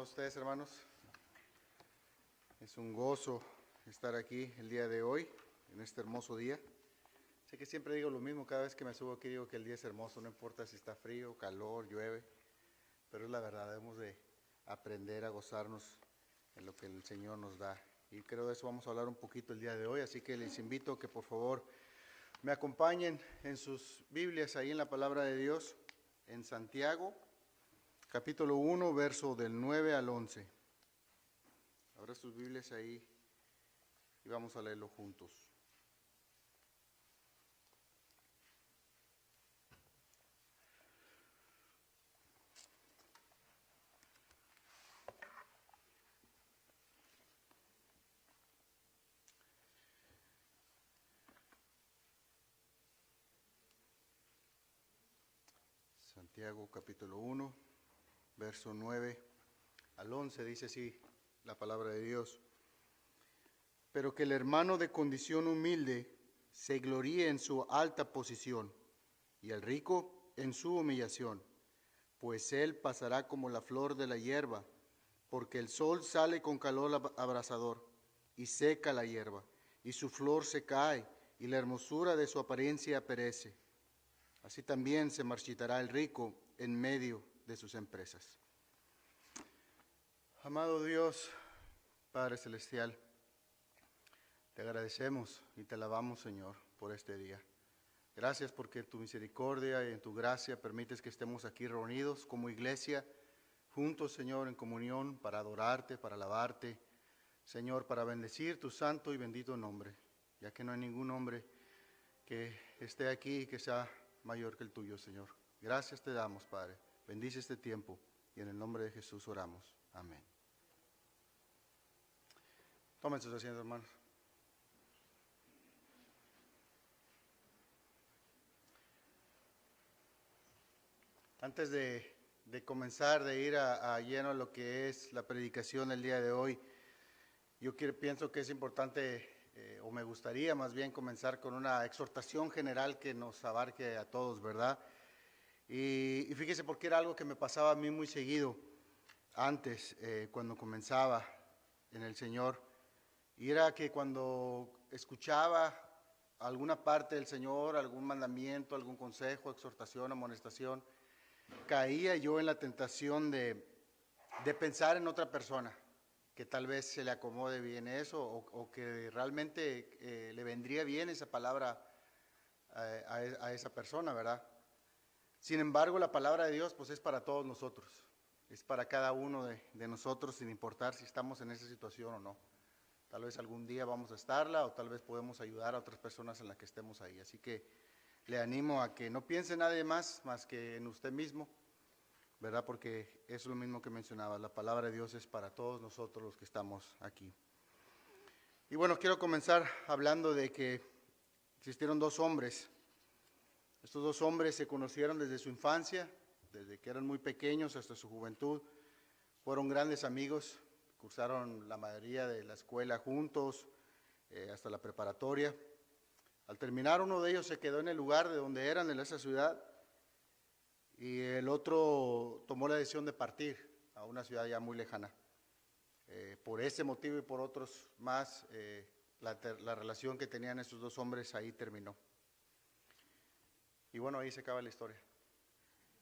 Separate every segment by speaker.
Speaker 1: todos ustedes, hermanos. Es un gozo estar aquí el día de hoy, en este hermoso día. Sé que siempre digo lo mismo, cada vez que me subo aquí digo que el día es hermoso, no importa si está frío, calor, llueve, pero es la verdad, debemos de aprender a gozarnos en lo que el Señor nos da. Y creo de eso vamos a hablar un poquito el día de hoy, así que les invito a que por favor me acompañen en sus Biblias, ahí en la palabra de Dios, en Santiago, capítulo 1, verso del 9 al 11. Abra sus Biblias ahí y vamos a leerlo juntos. Santiago capítulo 1, verso 9 al 11, dice así la palabra de Dios. Pero que el hermano de condición humilde se gloríe en su alta posición, y el rico en su humillación, pues él pasará como la flor de la hierba, porque el sol sale con calor abrasador, y seca la hierba, y su flor se cae, y la hermosura de su apariencia perece. Así también se marchitará el rico en medio de sus empresas. Amado Dios, Padre Celestial, te agradecemos y te alabamos, Señor, por este día. Gracias porque en tu misericordia y en tu gracia permites que estemos aquí reunidos como iglesia, juntos, Señor, en comunión para adorarte, para alabarte, Señor, para bendecir tu santo y bendito nombre, ya que no hay ningún nombre que esté aquí y que sea mayor que el tuyo, Señor. Gracias te damos, Padre. Bendice este tiempo y en el nombre de Jesús oramos. Amén. Tomen sus asientos, hermanos. Antes de comenzar, de ir a lleno a lo que es la predicación del día de hoy, pienso que es importante, o me gustaría más bien comenzar con una exhortación general que nos abarque a todos, ¿verdad? Y fíjese porque era algo que me pasaba a mí muy seguido antes, cuando comenzaba en el Señor, y era que cuando escuchaba alguna parte del Señor, algún mandamiento, algún consejo, exhortación, amonestación, caía yo en la tentación de pensar en otra persona, que tal vez se le acomode bien eso o que realmente le vendría bien esa palabra a esa persona, ¿verdad? Sin embargo, la palabra de Dios pues es para todos nosotros, es para cada uno de nosotros sin importar si estamos en esa situación o no. Tal vez algún día vamos a estarla o tal vez podemos ayudar a otras personas en las que estemos ahí. Así que le animo a que no piense nadie más que en usted mismo, ¿verdad? Porque es lo mismo que mencionaba, la palabra de Dios es para todos nosotros los que estamos aquí. Y bueno, quiero comenzar hablando de que existieron dos hombres. Estos dos hombres se conocieron desde su infancia, desde que eran muy pequeños hasta su juventud. Fueron grandes amigos, cursaron la mayoría de la escuela juntos, hasta la preparatoria. Al terminar, uno de ellos se quedó en el lugar de donde eran, en esa ciudad, y el otro tomó la decisión de partir a una ciudad ya muy lejana. Por ese motivo y por otros más, la relación que tenían estos dos hombres ahí terminó. Y bueno, ahí se acaba la historia.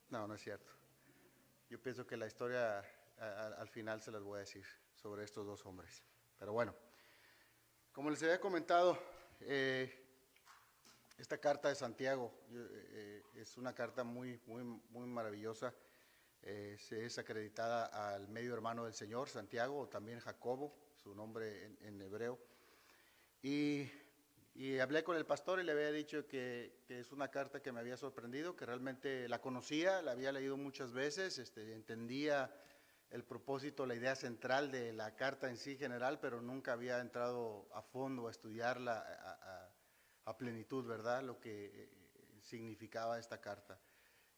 Speaker 1: No, no es cierto. Yo pienso que la historia al final se las voy a decir sobre estos dos hombres. Pero bueno, como les había comentado, esta carta de Santiago es una carta muy maravillosa. Es acreditada al medio hermano del Señor, Santiago, o también Jacobo, su nombre en hebreo. Y hablé con el pastor y le había dicho que es una carta que me había sorprendido, que realmente la conocía, la había leído muchas veces, entendía el propósito, la idea central de la carta en sí general, pero nunca había entrado a fondo a estudiarla a plenitud, ¿verdad? Lo que significaba esta carta.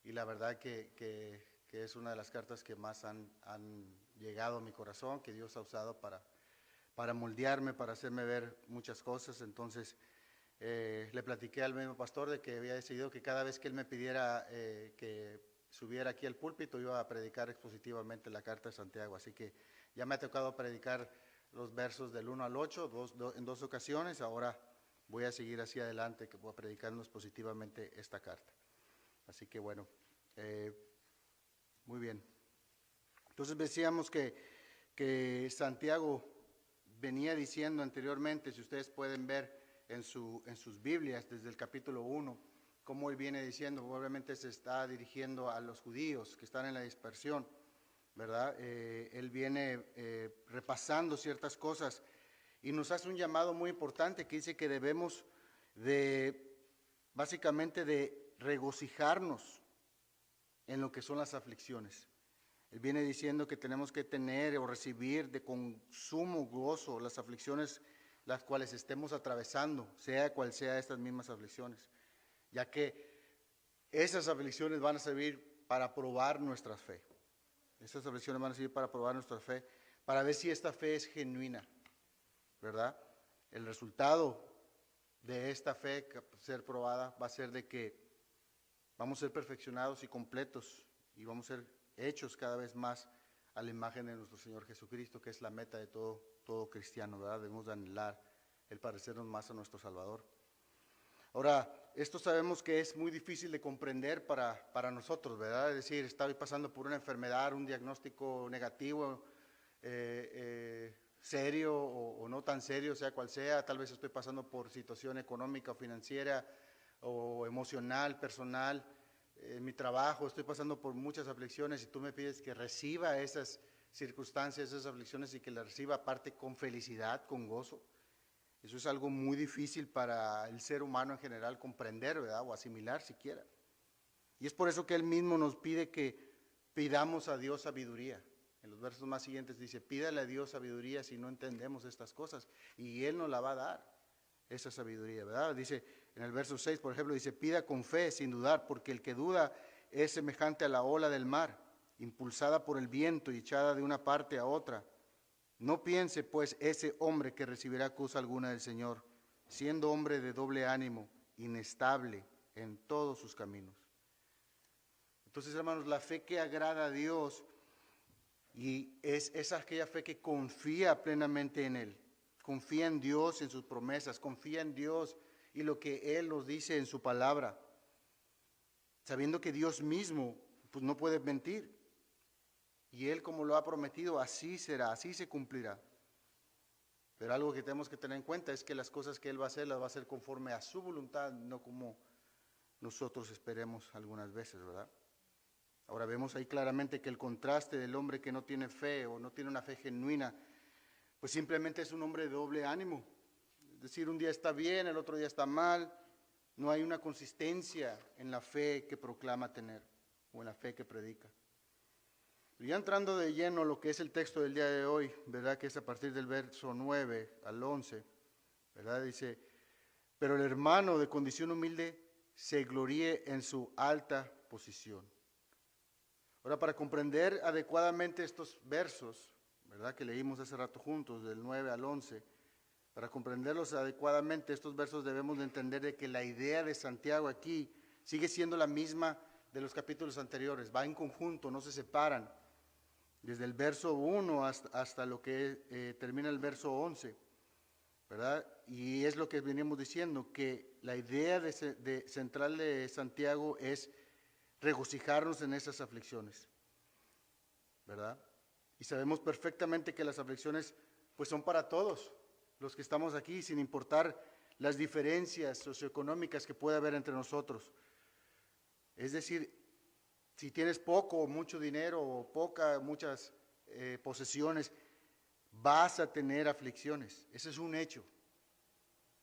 Speaker 1: Y la verdad que es una de las cartas que más han llegado a mi corazón, que Dios ha usado para moldearme, para hacerme ver muchas cosas. Entonces, le platiqué al mismo pastor de que había decidido que cada vez que él me pidiera que subiera aquí al púlpito, iba a predicar expositivamente la carta de Santiago. Así que ya me ha tocado predicar los versos del 1 al 8 en dos ocasiones. Ahora voy a seguir hacia adelante, que voy a predicarnos positivamente esta carta. Así que bueno, muy bien. Entonces decíamos que Santiago venía diciendo anteriormente, si ustedes pueden ver en sus Biblias, desde el capítulo 1, cómo él viene diciendo, obviamente se está dirigiendo a los judíos que están en la dispersión, ¿verdad? Él viene repasando ciertas cosas y nos hace un llamado muy importante que dice que debemos básicamente de regocijarnos en lo que son las aflicciones. Él viene diciendo que tenemos que tener o recibir de con sumo gozo las aflicciones las cuales estemos atravesando, sea cual sea estas mismas aflicciones, ya que esas aflicciones van a servir para probar nuestra fe. Esas aflicciones van a servir para probar nuestra fe, para ver si esta fe es genuina, ¿verdad? El resultado de esta fe ser probada va a ser de que vamos a ser perfeccionados y completos y vamos a ser hechos cada vez más a la imagen de nuestro Señor Jesucristo, que es la meta de todo cristiano, ¿verdad? Debemos de anhelar el parecernos más a nuestro Salvador. Ahora, esto sabemos que es muy difícil de comprender para nosotros, ¿verdad? Es decir, estoy pasando por una enfermedad, un diagnóstico negativo, serio o no tan serio, sea cual sea, tal vez estoy pasando por situación económica o financiera o emocional, personal, en mi trabajo, estoy pasando por muchas aflicciones y tú me pides que reciba esas circunstancias, esas aflicciones y que las reciba aparte con felicidad, con gozo. Eso es algo muy difícil para el ser humano en general comprender, ¿verdad? O asimilar siquiera. Y es por eso que Él mismo nos pide que pidamos a Dios sabiduría. En los versos más siguientes dice, pídale a Dios sabiduría si no entendemos estas cosas. Y Él nos la va a dar, esa sabiduría, ¿verdad? Dice en el verso 6, por ejemplo, dice, pida con fe sin dudar, porque el que duda es semejante a la ola del mar, impulsada por el viento y echada de una parte a otra. No piense, pues, ese hombre que recibirá cosa alguna del Señor, siendo hombre de doble ánimo, inestable en todos sus caminos. Entonces, hermanos, la fe que agrada a Dios y es aquella fe que confía plenamente en Él. Confía en Dios, en sus promesas, confía en Dios y lo que Él nos dice en su palabra, sabiendo que Dios mismo pues, no puede mentir. Y Él, como lo ha prometido, así será, así se cumplirá. Pero algo que tenemos que tener en cuenta es que las cosas que Él va a hacer, las va a hacer conforme a su voluntad, no como nosotros esperemos algunas veces, ¿verdad? Ahora vemos ahí claramente que el contraste del hombre que no tiene fe o no tiene una fe genuina, pues simplemente es un hombre de doble ánimo. Es decir, un día está bien, el otro día está mal. No hay una consistencia en la fe que proclama tener o en la fe que predica. Ya entrando de lleno a lo que es el texto del día de hoy, ¿verdad? Que es a partir del verso 9 al 11, ¿verdad? Dice, pero el hermano de condición humilde se gloríe en su alta posición. Ahora, para comprender adecuadamente estos versos, ¿verdad? Que leímos hace rato juntos, del 9 al 11, para comprenderlos adecuadamente, estos versos debemos de entender de que la idea de Santiago aquí sigue siendo la misma de los capítulos anteriores, va en conjunto, no se separan, desde el verso 1 hasta lo que termina el verso 11, ¿verdad? Y es lo que venimos diciendo, que la idea central de Santiago es regocijarnos en esas aflicciones, ¿verdad? Y sabemos perfectamente que las aflicciones pues son para todos los que estamos aquí, sin importar las diferencias socioeconómicas que pueda haber entre nosotros. Es decir, si tienes poco o mucho dinero o muchas posesiones, vas a tener aflicciones. Ese es un hecho.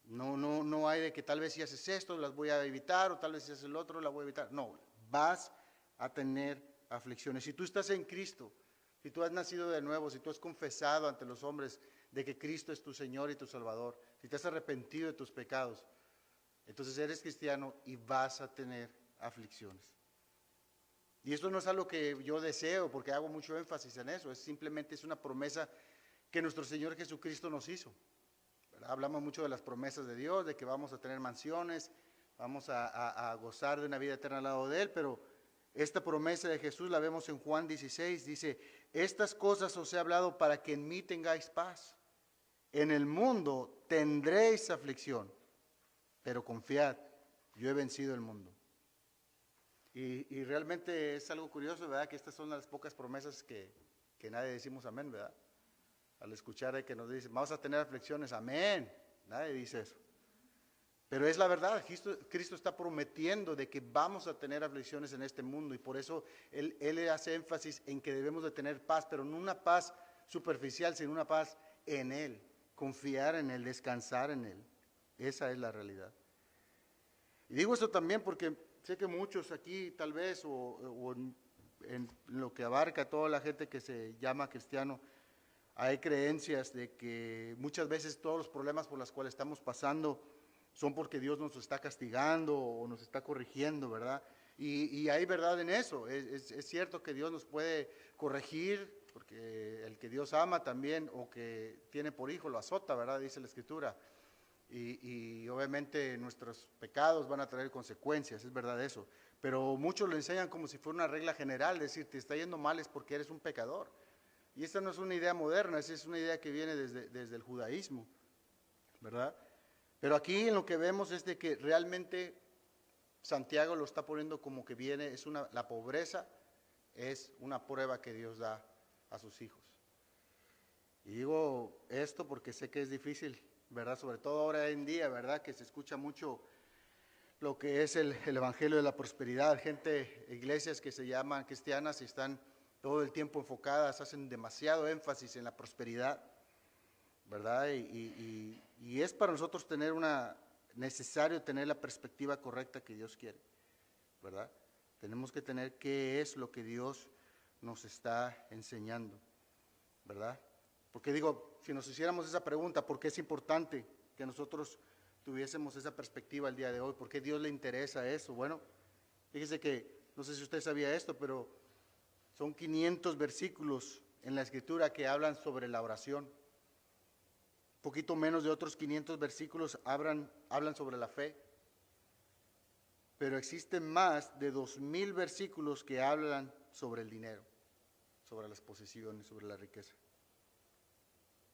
Speaker 1: No hay de que tal vez si haces esto las voy a evitar o tal vez si haces el otro la voy a evitar. No, vas a tener aflicciones. Si tú estás en Cristo, si tú has nacido de nuevo, si tú has confesado ante los hombres de que Cristo es tu Señor y tu Salvador, si te has arrepentido de tus pecados, entonces eres cristiano y vas a tener aflicciones. Y esto no es algo que yo deseo porque hago mucho énfasis en eso, simplemente es una promesa que nuestro Señor Jesucristo nos hizo. ¿Verdad? Hablamos mucho de las promesas de Dios, de que vamos a tener mansiones, vamos a gozar de una vida eterna al lado de Él, pero Esta promesa de Jesús la vemos en Juan 16, dice, estas cosas os he hablado para que en mí tengáis paz. En el mundo tendréis aflicción, pero confiad, yo he vencido el mundo. Y realmente es algo curioso, ¿verdad? Que estas son las pocas promesas que nadie decimos amén, ¿verdad? Al escuchar que nos dicen, vamos a tener aflicciones, amén. Nadie dice eso. Pero es la verdad, Cristo está prometiendo de que vamos a tener aflicciones en este mundo y por eso Él hace énfasis en que debemos de tener paz, pero no una paz superficial, sino una paz en Él, confiar en Él, descansar en Él. Esa es la realidad. Y digo esto también porque sé que muchos aquí tal vez, o en lo que abarca toda la gente que se llama cristiano, hay creencias de que muchas veces todos los problemas por los cuales estamos pasando son porque Dios nos está castigando o nos está corrigiendo, ¿verdad? Y hay verdad en eso, es cierto que Dios nos puede corregir, porque el que Dios ama también, o que tiene por hijo, lo azota, ¿verdad? Dice la Escritura. Y obviamente nuestros pecados van a traer consecuencias, es verdad eso. Pero muchos lo enseñan como si fuera una regla general, es decir, te está yendo mal es porque eres un pecador. Y esta no es una idea moderna, esa es una idea que viene desde el judaísmo, ¿verdad? Pero aquí en lo que vemos es de que realmente Santiago lo está poniendo como que viene, la pobreza es una prueba que Dios da a sus hijos. Y digo esto porque sé que es difícil, ¿verdad? Sobre todo ahora en día, ¿verdad? Que se escucha mucho lo que es el evangelio de la prosperidad. Iglesias que se llaman cristianas y están todo el tiempo enfocadas, hacen demasiado énfasis en la prosperidad, ¿verdad? Y es para nosotros necesario tener la perspectiva correcta que Dios quiere, ¿verdad? Tenemos que tener qué es lo que Dios nos está enseñando, ¿verdad? Porque digo, si nos hiciéramos esa pregunta, ¿por qué es importante que nosotros tuviésemos esa perspectiva el día de hoy? ¿Por qué a Dios le interesa eso? Bueno, fíjese que, no sé si usted sabía esto, pero son 500 versículos en la Escritura que hablan sobre la oración. Poquito menos de otros 500 versículos hablan sobre la fe. Pero existen más de 2000 versículos que hablan sobre el dinero, sobre las posesiones, sobre la riqueza.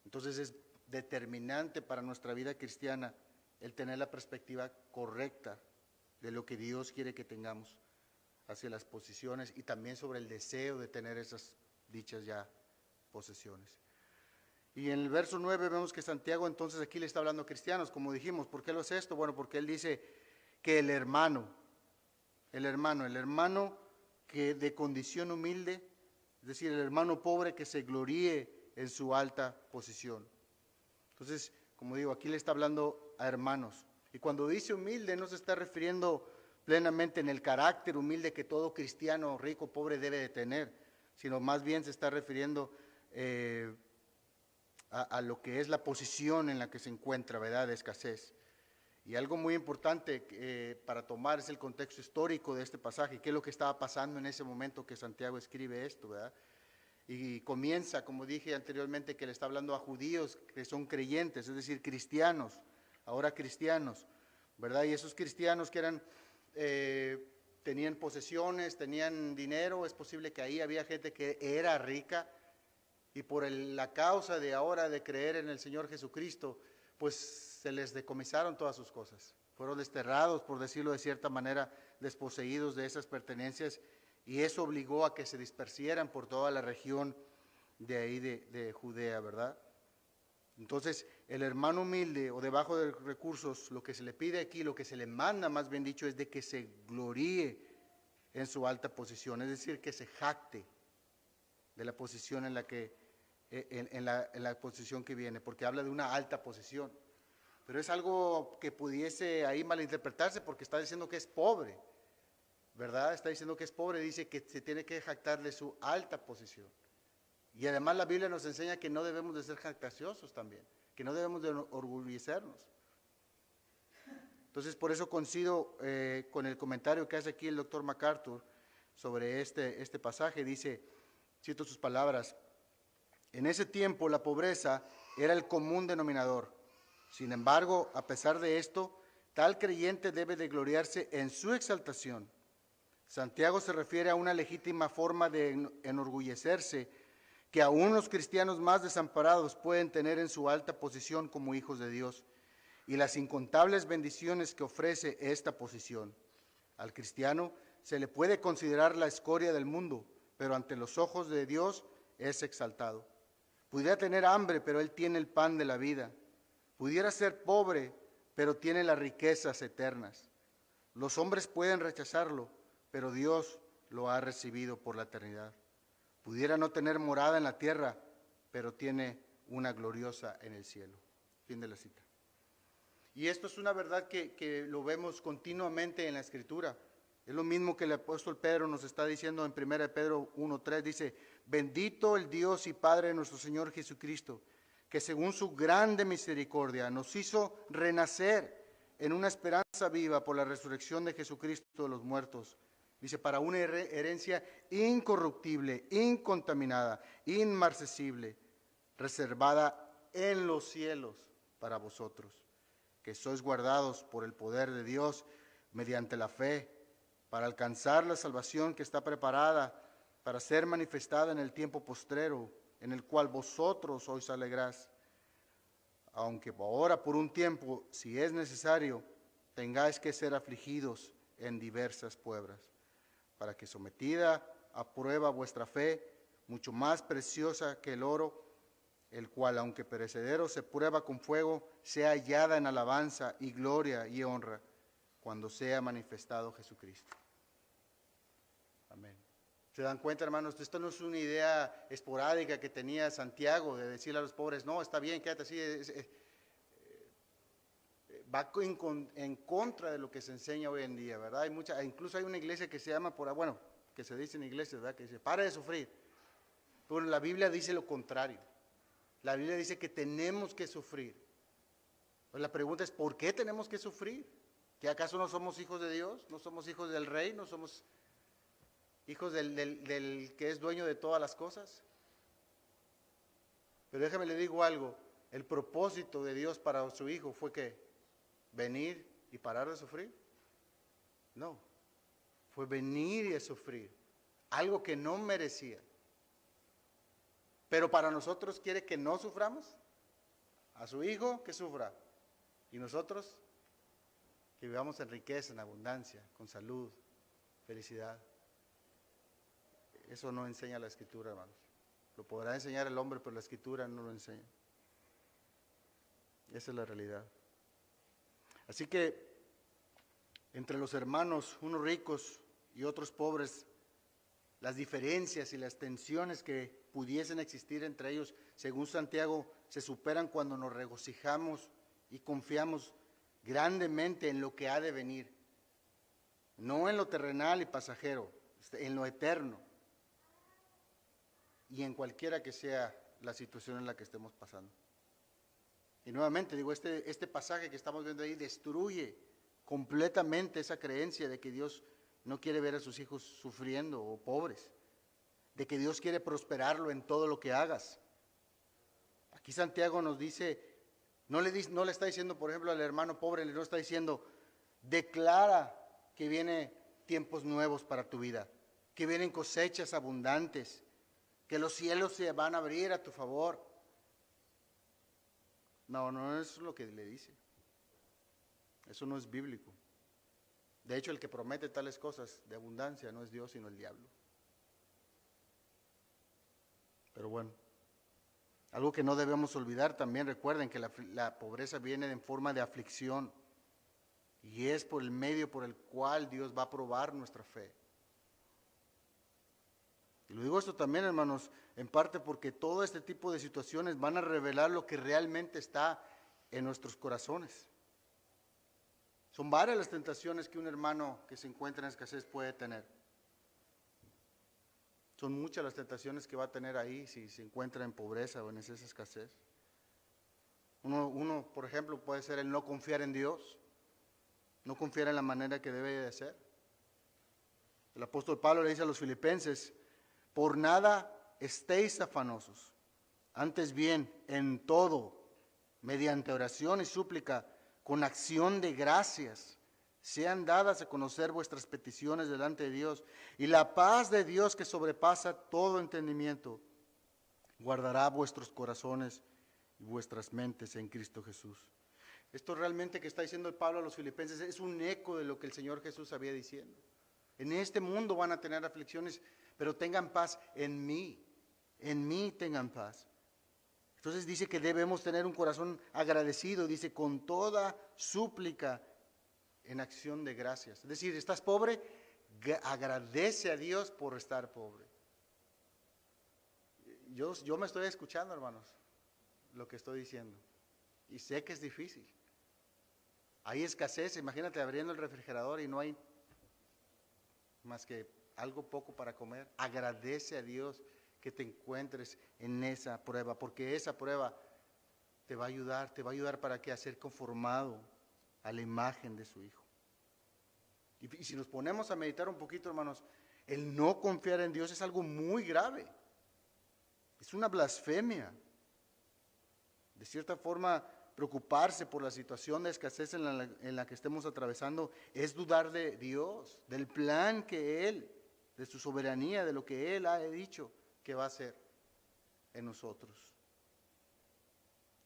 Speaker 1: Entonces es determinante para nuestra vida cristiana el tener la perspectiva correcta de lo que Dios quiere que tengamos hacia las posesiones y también sobre el deseo de tener esas dichas ya posesiones. Y en el verso 9 vemos que Santiago entonces aquí le está hablando a cristianos, como dijimos. ¿Por qué lo es esto? Bueno, porque él dice que el hermano que de condición humilde, es decir, el hermano pobre que se gloríe en su alta posición. Entonces, como digo, aquí le está hablando a hermanos. Y cuando dice humilde no se está refiriendo plenamente en el carácter humilde que todo cristiano rico o pobre debe de tener, sino más bien se está refiriendo a lo que es la posición en la que se encuentra, ¿verdad?, de escasez. Y algo muy importante para tomar es el contexto histórico de este pasaje, qué es lo que estaba pasando en ese momento que Santiago escribe esto, ¿verdad? Y comienza, como dije anteriormente, que le está hablando a judíos que son creyentes, es decir, cristianos, ahora cristianos, ¿verdad? Y esos cristianos que tenían posesiones, tenían dinero, es posible que ahí había gente que era rica y por la causa de ahora de creer en el Señor Jesucristo, pues se les decomisaron todas sus cosas. Fueron desterrados, por decirlo de cierta manera, desposeídos de esas pertenencias, y eso obligó a que se dispersieran por toda la región de ahí de Judea, ¿verdad? Entonces, el hermano humilde o debajo de recursos, lo que se le pide aquí, lo que se le manda, más bien dicho, es de que se gloríe en su alta posición, es decir, que se jacte de la posición en la posición que viene, porque habla de una alta posición. Pero es algo que pudiese ahí malinterpretarse porque está diciendo que es pobre, ¿verdad? Está diciendo que es pobre, dice que se tiene que jactar de su alta posición. Y además la Biblia nos enseña que no debemos de ser jactanciosos también, que no debemos de orgullecernos. Entonces por eso coincido con el comentario que hace aquí el doctor MacArthur sobre este pasaje. Dice, cito sus palabras, en ese tiempo la pobreza era el común denominador. Sin embargo, a pesar de esto, tal creyente debe de gloriarse en su exaltación, Santiago se refiere a una legítima forma de enorgullecerse que aún los cristianos más desamparados pueden tener en su alta posición como hijos de Dios y las incontables bendiciones que ofrece esta posición. Al cristiano se le puede considerar la escoria del mundo, pero ante los ojos de Dios es exaltado. Pudiera tener hambre, pero Él tiene el pan de la vida. Pudiera ser pobre, pero tiene las riquezas eternas. Los hombres pueden rechazarlo, pero Dios lo ha recibido por la eternidad. Pudiera no tener morada en la tierra, pero tiene una gloriosa en el cielo. Fin de la cita. Y esto es una verdad que lo vemos continuamente en la Escritura. Es lo mismo que el apóstol Pedro nos está diciendo en 1 Pedro 1:3. Dice, bendito el Dios y Padre de nuestro Señor Jesucristo, que según su grande misericordia nos hizo renacer en una esperanza viva por la resurrección de Jesucristo de los muertos. Dice, para una herencia incorruptible, incontaminada, inmarcesible, reservada en los cielos para vosotros, que sois guardados por el poder de Dios mediante la fe, para alcanzar la salvación que está preparada para ser manifestada en el tiempo postrero, en el cual vosotros os alegrás, aunque ahora por un tiempo, si es necesario, tengáis que ser afligidos en diversas pruebas, para que sometida a prueba vuestra fe, mucho más preciosa que el oro, el cual, aunque perecedero, se prueba con fuego, sea hallada en alabanza y gloria y honra, cuando sea manifestado Jesucristo. Amén. ¿Se dan cuenta, hermanos? Esto no es una idea esporádica que tenía Santiago de decirle a los pobres, no, está bien, quédate así. Va en contra de lo que se enseña hoy en día, ¿verdad? Incluso hay una iglesia que se llama, que se dice en iglesias, ¿verdad? Que dice, para de sufrir. Pero la Biblia dice lo contrario. La Biblia dice que tenemos que sufrir. Pues la pregunta es, ¿por qué tenemos que sufrir? ¿Que acaso no somos hijos de Dios? ¿No somos hijos del Rey? ¿No somos hijos del que es dueño de todas las cosas? Pero déjame le digo algo, el propósito de Dios para su Hijo fue que venir y parar de sufrir. No, fue venir y sufrir, algo que no merecía. Pero para nosotros quiere que no suframos, a su Hijo que sufra, y nosotros que vivamos en riqueza, en abundancia, con salud, felicidad. Eso no enseña la Escritura, hermanos. Lo podrá enseñar el hombre, pero la Escritura no lo enseña. Esa es la realidad. Así que entre los hermanos, unos ricos y otros pobres, las diferencias y las tensiones que pudiesen existir entre ellos, según Santiago, se superan cuando nos regocijamos y confiamos grandemente en lo que ha de venir, no en lo terrenal y pasajero, en lo eterno, y en cualquiera que sea la situación en la que estemos pasando. Y nuevamente digo, este pasaje que estamos viendo ahí destruye completamente esa creencia de que Dios no quiere ver a sus hijos sufriendo o pobres, de que Dios quiere prosperarlo en todo lo que hagas. Aquí Santiago nos dice, no le está diciendo, por ejemplo, al hermano pobre, no está diciendo, declara que vienen tiempos nuevos para tu vida, que vienen cosechas abundantes, que los cielos se van a abrir a tu favor. No es lo que le dice. Eso no es bíblico. De hecho, el que promete tales cosas de abundancia no es Dios, sino el diablo. Pero bueno, algo que no debemos olvidar también, recuerden que la pobreza viene en forma de aflicción y es por el medio por el cual Dios va a probar nuestra fe. Y lo digo esto también, hermanos, en parte porque todo este tipo de situaciones van a revelar lo que realmente está en nuestros corazones. Son varias las tentaciones que un hermano que se encuentra en escasez puede tener. Son muchas las tentaciones que va a tener ahí si se encuentra en pobreza o en esa escasez. Uno, por ejemplo, puede ser el no confiar en Dios, no confiar en la manera que debe de ser. El apóstol Pablo le dice a los filipenses, por nada estéis afanosos, antes bien, en todo, mediante oración y súplica, con acción de gracias, sean dadas a conocer vuestras peticiones delante de Dios, y la paz de Dios que sobrepasa todo entendimiento, guardará vuestros corazones y vuestras mentes en Cristo Jesús. Esto realmente que está diciendo el Pablo a los filipenses es un eco de lo que el Señor Jesús había diciendo. En este mundo van a tener aflicciones, pero tengan paz en mí tengan paz. Entonces dice que debemos tener un corazón agradecido, dice con toda súplica en acción de gracias. Es decir, estás pobre, agradece a Dios por estar pobre. Yo me estoy escuchando, hermanos, lo que estoy diciendo. Y sé que es difícil. Hay escasez, imagínate abriendo el refrigerador y no hay más que algo poco para comer. Agradece a Dios que te encuentres en esa prueba, porque esa prueba te va a ayudar para que a ser conformado a la imagen de su Hijo. Y si nos ponemos a meditar un poquito, hermanos, el no confiar en Dios es algo muy grave. Es una blasfemia. De cierta forma, preocuparse por la situación de escasez en la que estemos atravesando es dudar de Dios, del plan que Él, de su soberanía, de lo que Él ha dicho que va a hacer en nosotros.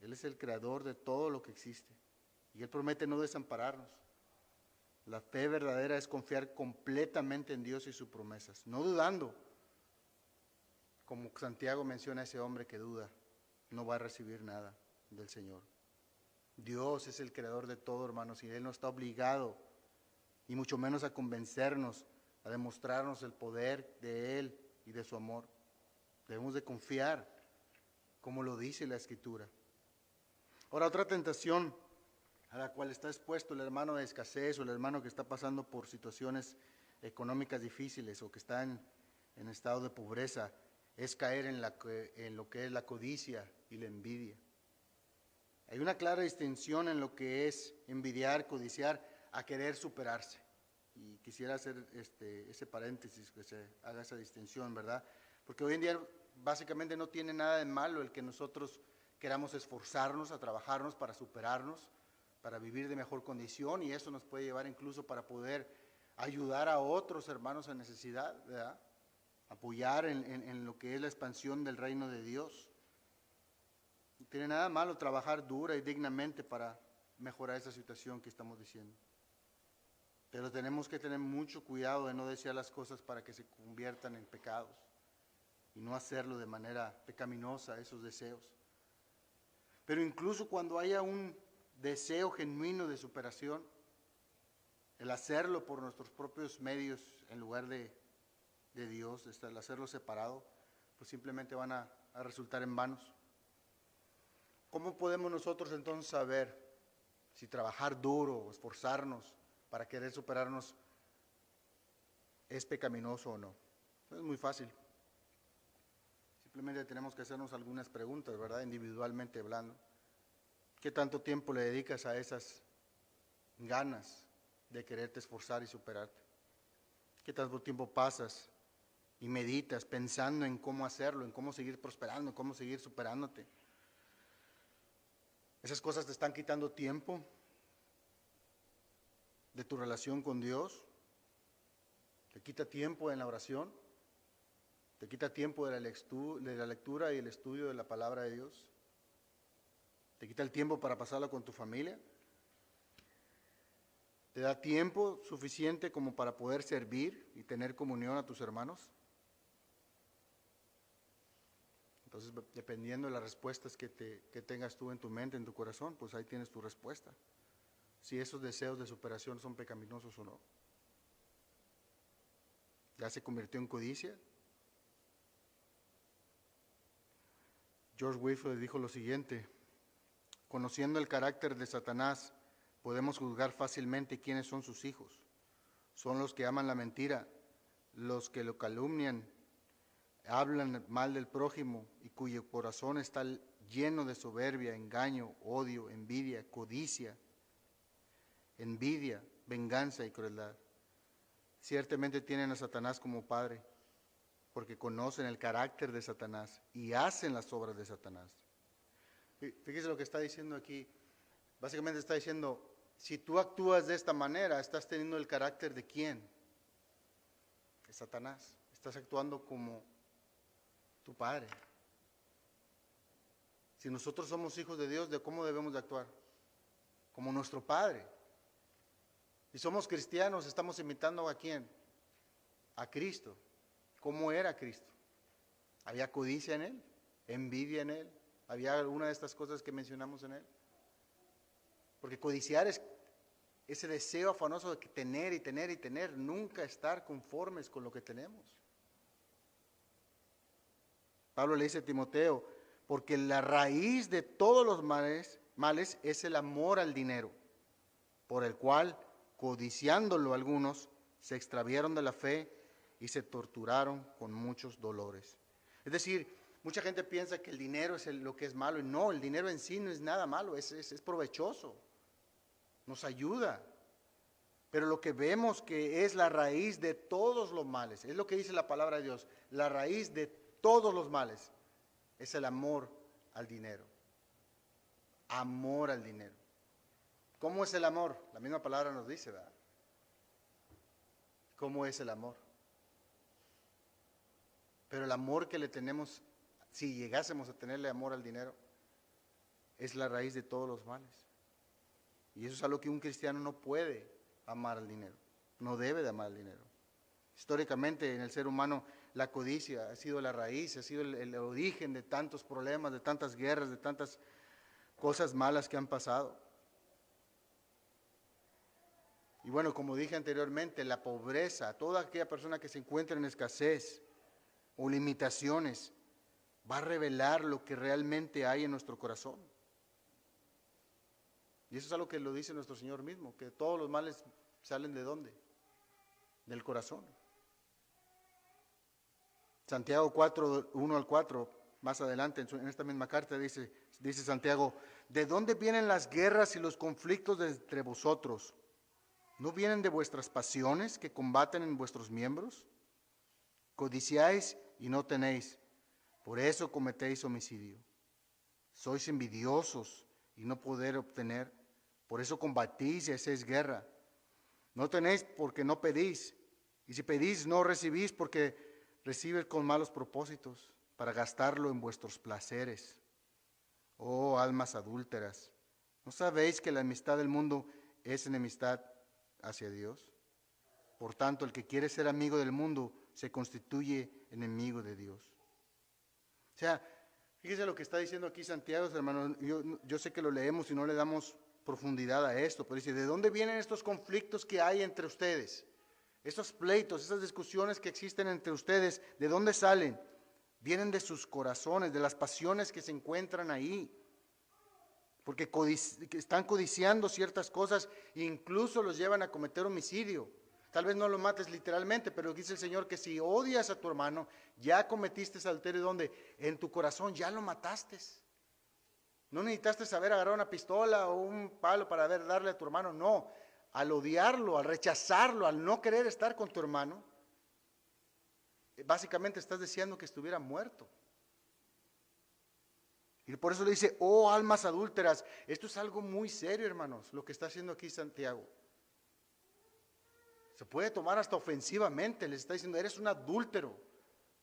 Speaker 1: Él es el creador de todo lo que existe y Él promete no desampararnos. La fe verdadera es confiar completamente en Dios y sus promesas, no dudando. Como Santiago menciona a ese hombre que duda, no va a recibir nada del Señor. Dios es el creador de todo, hermanos, y Él no está obligado, y mucho menos a convencernos, a demostrarnos el poder de Él y de su amor. Debemos de confiar, como lo dice la Escritura. Ahora, otra tentación a la cual está expuesto el hermano de escasez o el hermano que está pasando por situaciones económicas difíciles o que está en estado de pobreza, es caer en lo que es la codicia y la envidia. Hay una clara distinción en lo que es envidiar, codiciar, a querer superarse. Y quisiera hacer ese paréntesis, que se haga esa distinción, ¿verdad? Porque hoy en día básicamente no tiene nada de malo el que nosotros queramos esforzarnos a trabajarnos para superarnos, para vivir de mejor condición, y eso nos puede llevar incluso para poder ayudar a otros hermanos en necesidad, ¿verdad? Apoyar en lo que es la expansión del reino de Dios. No tiene nada malo trabajar dura y dignamente para mejorar esa situación que estamos diciendo. Pero tenemos que tener mucho cuidado de no desear las cosas para que se conviertan en pecados y no hacerlo de manera pecaminosa, esos deseos. Pero incluso cuando haya un deseo genuino de superación, el hacerlo por nuestros propios medios en lugar de Dios, el hacerlo separado, pues simplemente van a resultar en vanos. ¿Cómo podemos nosotros entonces saber si trabajar duro o esforzarnos para querer superarnos es pecaminoso o no? Es muy fácil. Simplemente tenemos que hacernos algunas preguntas, ¿verdad? Individualmente hablando. ¿Qué tanto tiempo le dedicas a esas ganas de quererte esforzar y superarte? ¿Qué tanto tiempo pasas y meditas pensando en cómo hacerlo, en cómo seguir prosperando, en cómo seguir superándote? ¿Esas cosas te están quitando tiempo de tu relación con Dios? ¿Te quita tiempo en la oración? ¿Te quita tiempo de la lectura y el estudio de la palabra de Dios? ¿Te quita el tiempo para pasarlo con tu familia? ¿Te da tiempo suficiente como para poder servir y tener comunión a tus hermanos? Entonces, dependiendo de las respuestas que tengas tú en tu mente, en tu corazón, pues ahí tienes tu respuesta. Si esos deseos de superación son pecaminosos o no. ¿Ya se convirtió en codicia? George Whitefield dijo lo siguiente: conociendo el carácter de Satanás, podemos juzgar fácilmente quiénes son sus hijos. Son los que aman la mentira, los que lo calumnian, hablan mal del prójimo y cuyo corazón está lleno de soberbia, engaño, odio, envidia, codicia, venganza y crueldad. Ciertamente tienen a Satanás como padre, porque conocen el carácter de Satanás y hacen las obras de Satanás. Fíjese lo que está diciendo aquí. Básicamente está diciendo, Si tú actúas de esta manera, estás teniendo el carácter de ¿quién? De Satanás. Estás actuando como tu padre. Si nosotros somos hijos de Dios, ¿de cómo debemos de actuar? Como nuestro padre. Si somos cristianos, estamos imitando ¿a quién? A Cristo. ¿Cómo era Cristo? ¿Había codicia en él? ¿Envidia en él? ¿Había alguna de estas cosas que mencionamos en él? Porque codiciar es ese deseo afanoso de tener y tener y tener, nunca estar conformes con lo que tenemos. Pablo le dice a Timoteo, porque la raíz de todos los males es el amor al dinero, por el cual, codiciándolo algunos, se extraviaron de la fe y se torturaron con muchos dolores. Es decir, mucha gente piensa que el dinero es lo que es malo, y no, el dinero en sí no es nada malo, es provechoso, nos ayuda. Pero lo que vemos que es la raíz de todos los males, es lo que dice la palabra de Dios, la raíz de todos los males es el amor al dinero. Amor al dinero. ¿Cómo es el amor? La misma palabra nos dice, ¿verdad? ¿Cómo es el amor? Pero el amor que le tenemos, si llegásemos a tenerle amor al dinero, es la raíz de todos los males. Y eso es algo que un cristiano no puede amar al dinero, no debe de amar al dinero. Históricamente en el ser humano la codicia ha sido la raíz, ha sido el origen de tantos problemas, de tantas guerras, de tantas cosas malas que han pasado. Y bueno, como dije anteriormente, la pobreza, toda aquella persona que se encuentra en escasez o limitaciones, va a revelar lo que realmente hay en nuestro corazón. Y eso es algo que lo dice nuestro Señor mismo, que todos los males salen ¿de dónde? Del corazón. Santiago 4, 1 al 4, más adelante en esta misma carta dice Santiago, ¿de dónde vienen las guerras y los conflictos entre vosotros? ¿No vienen de vuestras pasiones que combaten en vuestros miembros? Codiciáis y no tenéis, por eso cometéis homicidio. Sois envidiosos y no poder obtener, por eso combatís y hacéis guerra. No tenéis porque no pedís, y si pedís no recibís porque recibes con malos propósitos para gastarlo en vuestros placeres. Oh almas adúlteras, ¿no sabéis que la amistad del mundo es enemistad hacia Dios? Por tanto, el que quiere ser amigo del mundo se constituye enemigo de Dios. O sea, fíjese lo que está diciendo aquí Santiago, hermano. Yo sé que lo leemos y no le damos profundidad a esto, pero dice, ¿de dónde vienen estos conflictos que hay entre ustedes? Estos pleitos, esas discusiones que existen entre ustedes, ¿de dónde salen? Vienen de sus corazones, de las pasiones que se encuentran ahí. Porque están codiciando ciertas cosas e incluso los llevan a cometer homicidio. Tal vez no lo mates literalmente, pero dice el Señor que si odias a tu hermano, ya cometiste adulterio. ¿Dónde? En tu corazón, ya lo mataste. No necesitaste saber agarrar una pistola o un palo para darle a tu hermano, no. Al odiarlo, al rechazarlo, al no querer estar con tu hermano, básicamente estás deseando que estuviera muerto. Y por eso le dice, oh almas adúlteras, esto es algo muy serio, hermanos, lo que está haciendo aquí Santiago. Se puede tomar hasta ofensivamente, les está diciendo, eres un adúltero.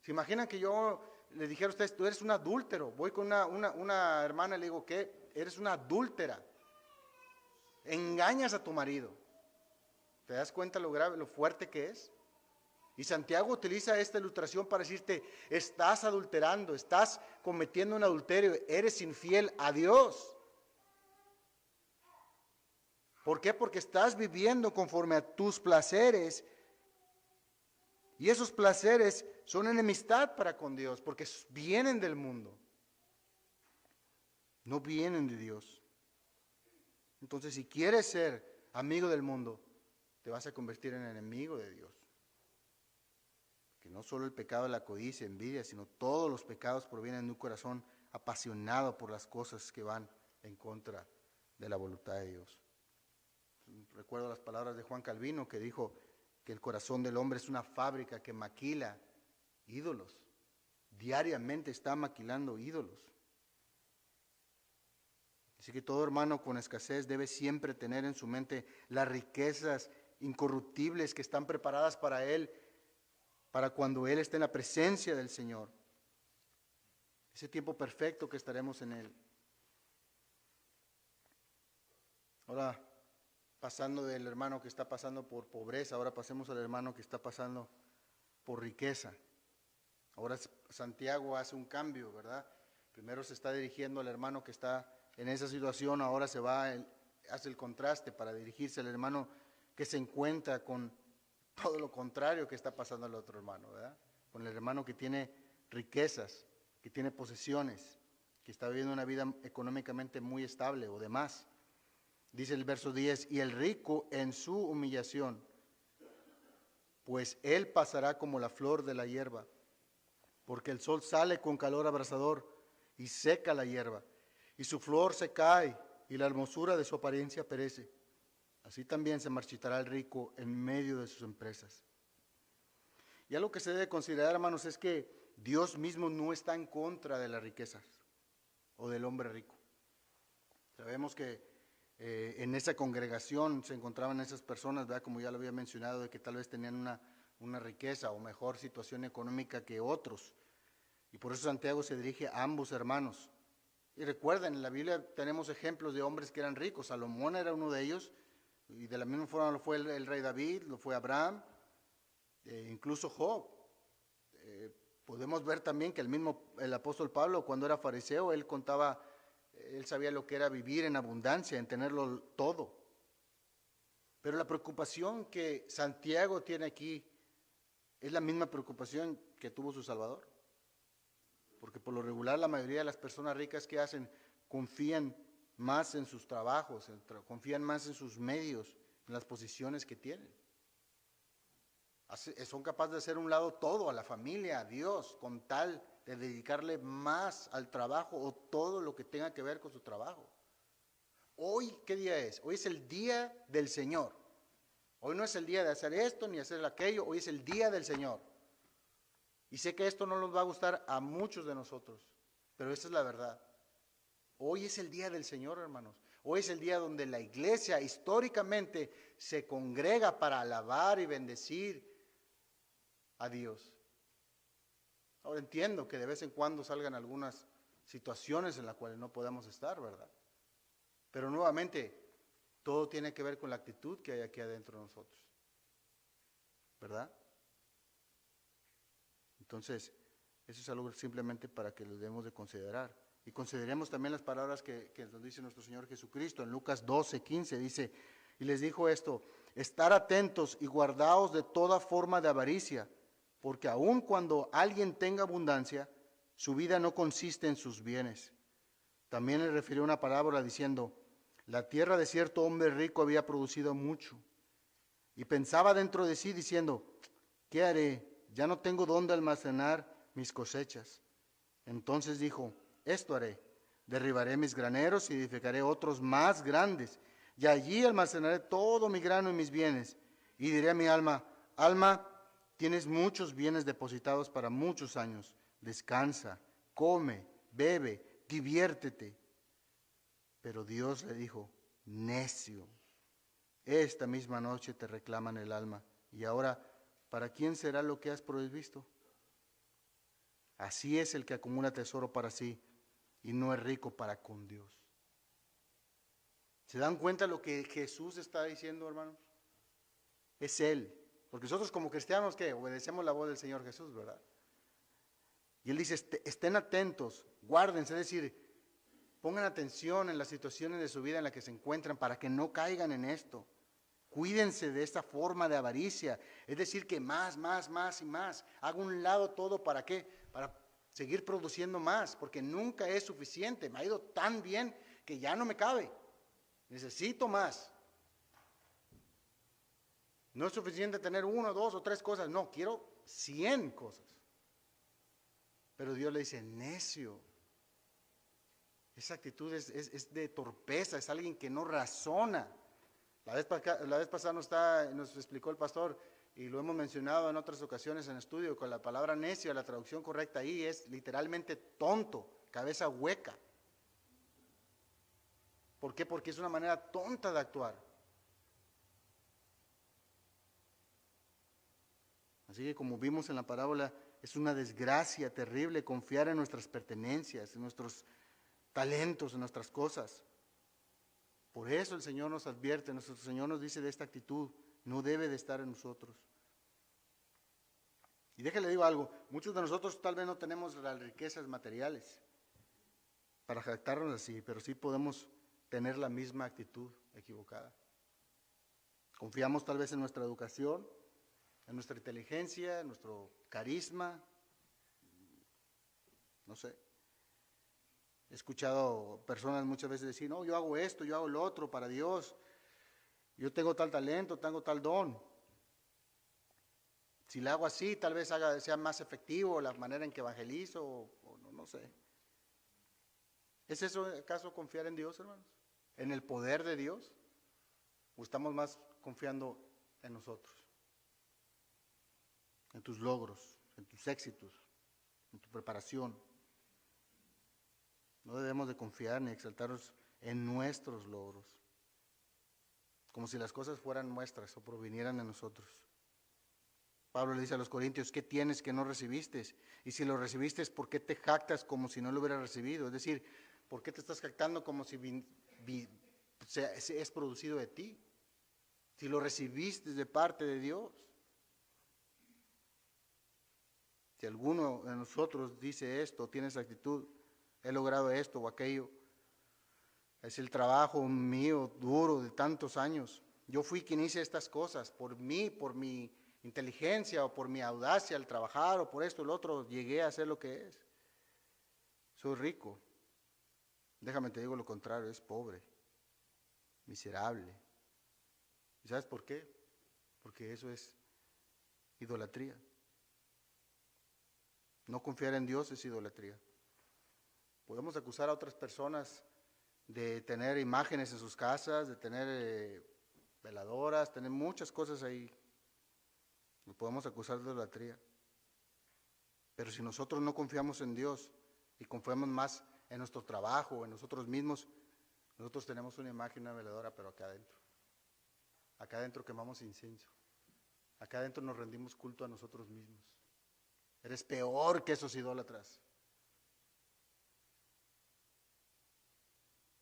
Speaker 1: ¿Se imaginan que yo le dijera a ustedes, tú eres un adúltero? Voy con una hermana y le digo, ¿qué? Eres una adúltera. Engañas a tu marido. ¿Te das cuenta lo grave, lo fuerte que es? Y Santiago utiliza esta ilustración para decirte, estás adulterando, estás cometiendo un adulterio, eres infiel a Dios. ¿Por qué? Porque estás viviendo conforme a tus placeres. Y esos placeres son enemistad para con Dios, porque vienen del mundo. No vienen de Dios. Entonces, si quieres ser amigo del mundo, te vas a convertir en enemigo de Dios. Que no solo el pecado de la codicia, envidia, sino todos los pecados provienen de un corazón apasionado por las cosas que van en contra de la voluntad de Dios. Recuerdo las palabras de Juan Calvino que dijo que el corazón del hombre es una fábrica que maquila ídolos. Diariamente está maquilando ídolos. Así que todo hermano con escasez debe siempre tener en su mente las riquezas incorruptibles que están preparadas para él, para cuando él esté en la presencia del Señor. Ese tiempo perfecto que estaremos en él. Ahora, pasando del hermano que está pasando por pobreza, ahora pasemos al hermano que está pasando por riqueza. Ahora Santiago hace un cambio, ¿verdad? Primero se está dirigiendo al hermano que está en esa situación, ahora hace el contraste para dirigirse al hermano que se encuentra con todo lo contrario que está pasando al otro hermano, ¿verdad? Con el hermano que tiene riquezas, que tiene posesiones, que está viviendo una vida económicamente muy estable o demás. Dice el verso 10, y el rico en su humillación, pues él pasará como la flor de la hierba, porque el sol sale con calor abrasador y seca la hierba, y su flor se cae, y la hermosura de su apariencia perece. Así también se marchitará el rico en medio de sus empresas. Y algo que se debe considerar, hermanos, es que Dios mismo no está en contra de las riquezas o del hombre rico. Sabemos que en esa congregación se encontraban esas personas, ¿verdad? Como ya lo había mencionado, de que tal vez tenían una riqueza o mejor situación económica que otros. Y por eso Santiago se dirige a ambos hermanos. Y recuerden, en la Biblia tenemos ejemplos de hombres que eran ricos. Salomón era uno de ellos, y de la misma forma lo fue el rey David, lo fue Abraham, incluso Job. Podemos ver también que el apóstol Pablo, cuando era fariseo, él sabía lo que era vivir en abundancia, en tenerlo todo. Pero la preocupación que Santiago tiene aquí es la misma preocupación que tuvo su Salvador. Porque por lo regular la mayoría de las personas ricas que hacen confían más en sus trabajos, confían más en sus medios, en las posiciones que tienen. Son capaces de hacer a un lado todo, a la familia, a Dios, con tal de dedicarle más al trabajo o todo lo que tenga que ver con su trabajo. Hoy, ¿qué día es? Hoy es el día del Señor. Hoy no es el día de hacer esto ni hacer aquello, hoy es el día del Señor. Y sé que esto no nos va a gustar a muchos de nosotros, pero esta es la verdad. Hoy es el día del Señor, hermanos. Hoy es el día donde la iglesia históricamente se congrega para alabar y bendecir a Dios. Ahora entiendo que de vez en cuando salgan algunas situaciones en las cuales no podamos estar, ¿verdad? Pero nuevamente, todo tiene que ver con la actitud que hay aquí adentro de nosotros, ¿verdad? Entonces, eso es algo simplemente para que lo debemos de considerar. Y consideremos también las palabras que nos dice nuestro Señor Jesucristo. En Lucas 12:15 dice, y les dijo esto, estar atentos y guardaos de toda forma de avaricia, porque aun cuando alguien tenga abundancia, su vida no consiste en sus bienes. También le refirió una parábola diciendo, la tierra de cierto hombre rico había producido mucho, y pensaba dentro de sí diciendo, ¿qué haré? Ya no tengo dónde almacenar mis cosechas. Entonces dijo, esto haré, derribaré mis graneros y edificaré otros más grandes, y allí almacenaré todo mi grano y mis bienes. Y diré a mi alma, alma, tienes muchos bienes depositados para muchos años, descansa, come, bebe, diviértete. Pero Dios le dijo, necio, esta misma noche te reclaman el alma, y ahora, ¿para quién será lo que has provisto? Así es el que acumula tesoro para sí y no es rico para con Dios. ¿Se dan cuenta lo que Jesús está diciendo, hermanos? Es Él. Porque nosotros como cristianos, ¿qué? Obedecemos la voz del Señor Jesús, ¿verdad? Y Él dice, estén atentos, guárdense, es decir, pongan atención en las situaciones de su vida en las que se encuentran para que no caigan en esto. Cuídense de esta forma de avaricia, es decir, que más y más. Hago un lado todo, ¿para qué? Para seguir produciendo más, porque nunca es suficiente. Me ha ido tan bien que ya no me cabe. Necesito más. No es suficiente tener 1, 2 o 3 cosas, no, quiero 100 cosas. Pero Dios le dice, necio. Esa actitud es de torpeza, es alguien que no razona. La vez pasada nos explicó el pastor, y lo hemos mencionado en otras ocasiones en estudio, con la palabra necio, la traducción correcta ahí es literalmente tonto, cabeza hueca. ¿Por qué? Porque es una manera tonta de actuar. Así que como vimos en la parábola, es una desgracia terrible confiar en nuestras pertenencias, en nuestros talentos, en nuestras cosas. Por eso el Señor nos advierte, nuestro Señor nos dice de esta actitud, no debe de estar en nosotros. Y déjale digo algo, muchos de nosotros tal vez no tenemos las riquezas materiales para jactarnos así, pero sí podemos tener la misma actitud equivocada. Confiamos tal vez en nuestra educación, en nuestra inteligencia, en nuestro carisma, no sé. He escuchado personas muchas veces decir, no, yo hago esto, yo hago lo otro para Dios, yo tengo tal talento, tengo tal don. Si lo hago así, tal vez sea más efectivo la manera en que evangelizo, o no sé. ¿Es eso acaso confiar en Dios, hermanos? ¿En el poder de Dios? ¿O estamos más confiando en nosotros? En tus logros, en tus éxitos, en tu preparación. No debemos de confiar ni exaltarnos en nuestros logros, como si las cosas fueran nuestras o provinieran de nosotros. Pablo le dice a los corintios, ¿qué tienes que no recibiste? Y si lo recibiste, ¿por qué te jactas como si no lo hubieras recibido? Es decir, ¿por qué te estás jactando como si es producido de ti? Si lo recibiste de parte de Dios. Si alguno de nosotros dice esto, tiene esa actitud, he logrado esto o aquello, es el trabajo mío duro de tantos años. Yo fui quien hice estas cosas, por mí, por mi inteligencia o por mi audacia al trabajar o por esto o lo otro, llegué a ser lo que es. Soy rico. Déjame te digo lo contrario, es pobre, miserable. ¿Y sabes por qué? Porque eso es idolatría. No confiar en Dios es idolatría. Podemos acusar a otras personas de tener imágenes en sus casas, de tener veladoras, tener muchas cosas ahí. Lo podemos acusar de idolatría. Pero si nosotros no confiamos en Dios y confiamos más en nuestro trabajo, en nosotros mismos, nosotros tenemos una imagen, una veladora, pero acá adentro quemamos incienso, acá adentro nos rendimos culto a nosotros mismos. Eres peor que esos idólatras.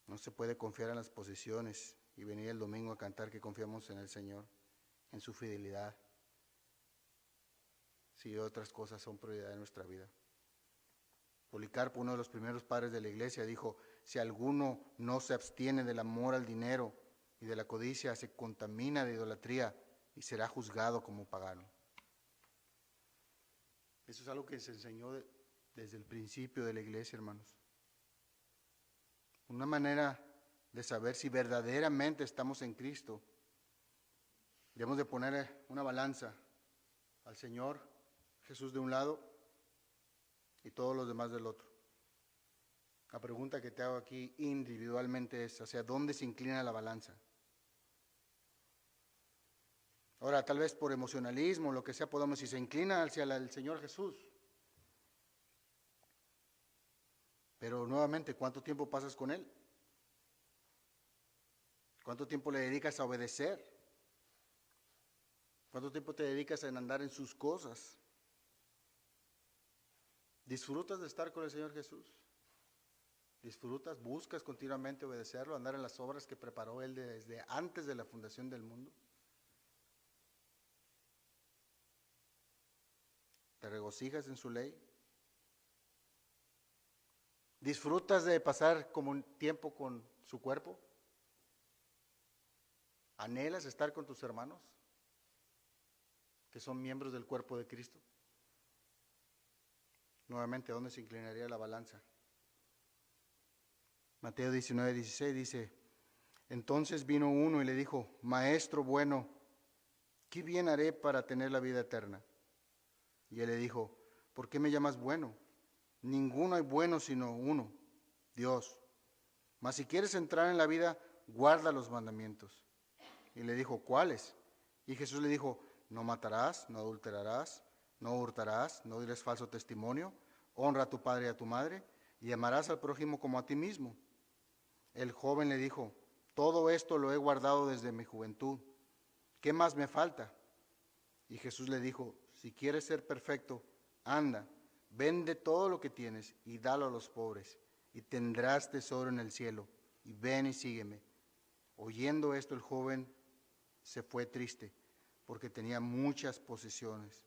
Speaker 1: No se puede confiar en las posiciones y venir el domingo a cantar que confiamos en el Señor, en su fidelidad, si otras cosas son prioridad en nuestra vida. Policarpo, uno de los primeros padres de la iglesia, dijo, si alguno no se abstiene del amor al dinero y de la codicia, se contamina de idolatría y será juzgado como pagano. Eso es algo que se enseñó desde el principio de la iglesia, hermanos. Una manera de saber si verdaderamente estamos en Cristo, debemos de poner una balanza al Señor Jesús de un lado y todos los demás del otro. La pregunta que te hago aquí individualmente es, ¿hacia dónde se inclina la balanza? Ahora, tal vez por emocionalismo, lo que sea, podemos, si se inclina hacia el Señor Jesús. Pero nuevamente, ¿cuánto tiempo pasas con Él? ¿Cuánto tiempo le dedicas a obedecer? ¿Cuánto tiempo te dedicas en andar en sus cosas? ¿Disfrutas de estar con el Señor Jesús? ¿Disfrutas, buscas continuamente obedecerlo, andar en las obras que preparó Él desde antes de la fundación del mundo? ¿Te regocijas en su ley? ¿Disfrutas de pasar como un tiempo con su cuerpo? ¿Anhelas estar con tus hermanos, que son miembros del cuerpo de Cristo? Nuevamente, ¿a dónde se inclinaría la balanza? Mateo 19:16 dice, entonces vino uno y le dijo, Maestro bueno, ¿qué bien haré para tener la vida eterna? Y él le dijo, ¿por qué me llamas bueno? Ninguno hay bueno sino uno, Dios. Mas si quieres entrar en la vida, guarda los mandamientos. Y le dijo, ¿cuáles? Y Jesús le dijo, no matarás, no adulterarás, no hurtarás, no dirás falso testimonio, honra a tu padre y a tu madre, y amarás al prójimo como a ti mismo. El joven le dijo: todo esto lo he guardado desde mi juventud. ¿Qué más me falta? Y Jesús le dijo: si quieres ser perfecto, anda, vende todo lo que tienes y dalo a los pobres, y tendrás tesoro en el cielo, y ven y sígueme. Oyendo esto, el joven se fue triste, porque tenía muchas posesiones.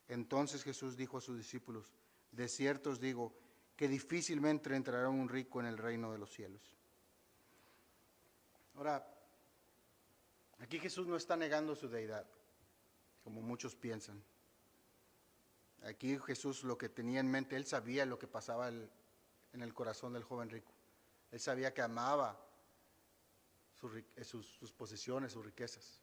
Speaker 1: Entonces Jesús dijo a sus discípulos: de cierto os digo, que difícilmente entrará un rico en el reino de los cielos. Ahora, aquí Jesús no está negando su deidad, como muchos piensan. Aquí Jesús lo que tenía en mente, él sabía lo que pasaba en el corazón del joven rico. Él sabía que amaba sus posesiones, sus riquezas.